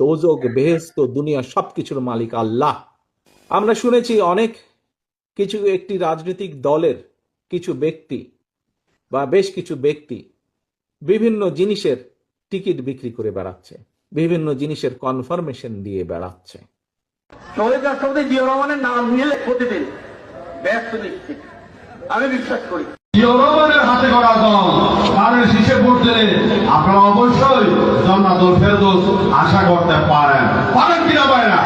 দোজক বেহেশত দুনিয়া সবকিছুর মালিক আল্লাহ। আমরা শুনেছি অনেক কিছু একটি রাজনৈতিক দলের কিছু ব্যক্তি বা বেশ কিছু ব্যক্তি বিভিন্ন জিনিসের টিকিট বিক্রি করে বেড়াচ্ছে, বিভিন্ন জিনিসের কনফার্মেশন দিয়ে বেড়াচ্ছে। শহীদ রাষ্ট্রপতি জিয়াউর রহমানের নাম নিলে প্রতিদিন ব্যস্ত নিশ্চিত আমি বিশ্বাস করি। জিয়াউর রহমানের হাতে করা দল তাদের শীষে ভোট দিলে আপনারা অবশ্যই জান্নাতুল ফেরদৌস আশা করতে পারেন কিনা পারেন না?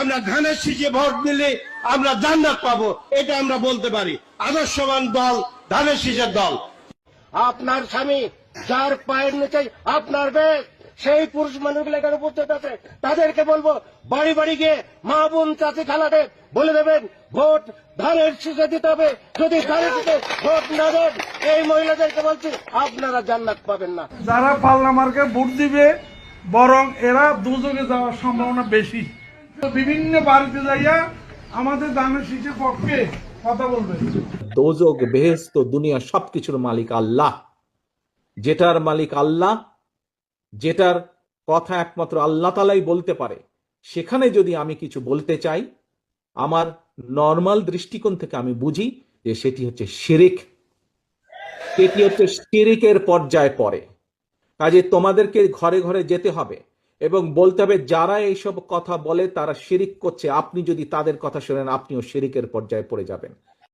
আমরা ধানের শীষে ভোট দিলে আমরা জান্নাত পাবো, এটা আমরা বলতে পারি। আদর্শবান দল ধানের শীষের দল। আপনার স্বামী যার পায়ের নিচে আপনার বেশ, সেই পুরুষ মানুষগুলো এখানে উপস্থিত আছে, তাদেরকে বলবো বাড়ি বাড়ি গিয়ে মা বোন চাচি খালাদের বলে দেবেন ভোট ধানের শীষে দিতে হবে। যদি ধানের শীষে ভোট না দেন, এই মহিলাদেরকে বলছি আপনারা জান্নাত পাবেন না। যারা পাল্লা মার্কে ভোট দিবে বরং এরা দুযোগে যাওয়ার সম্ভাবনা বেশি। বিভিন্ন বাড়িতে যাইয়া আমাদের ধানের শীষের পক্ষে কথা বলবে। দোজক বেহেশত দুনিয়া সবকিছুর মালিক আল্লাহ। যেটার মালিক আল্লাহ, যেটার কথা একমাত্র আল্লাহ তাআলাই বলতে পারে, সেখানে যদি আমি কিছু বলতে চাই, আমার নর্মাল দৃষ্টিকোণ থেকে আমি বুঝি যে সেটি হচ্ছে শিরিক, সেটি হচ্ছে শিরিকের পর্যায়ে পড়ে। কাজে তোমাদেরকে ঘরে ঘরে যেতে হবে এবং বলতে হবে যারা এইসব কথা বলে তারা শিরিক করছে, আপনি যদি তাদের কথা শোনেন আপনিও শিরিকের পর্যায়ে পড়ে যাবেন।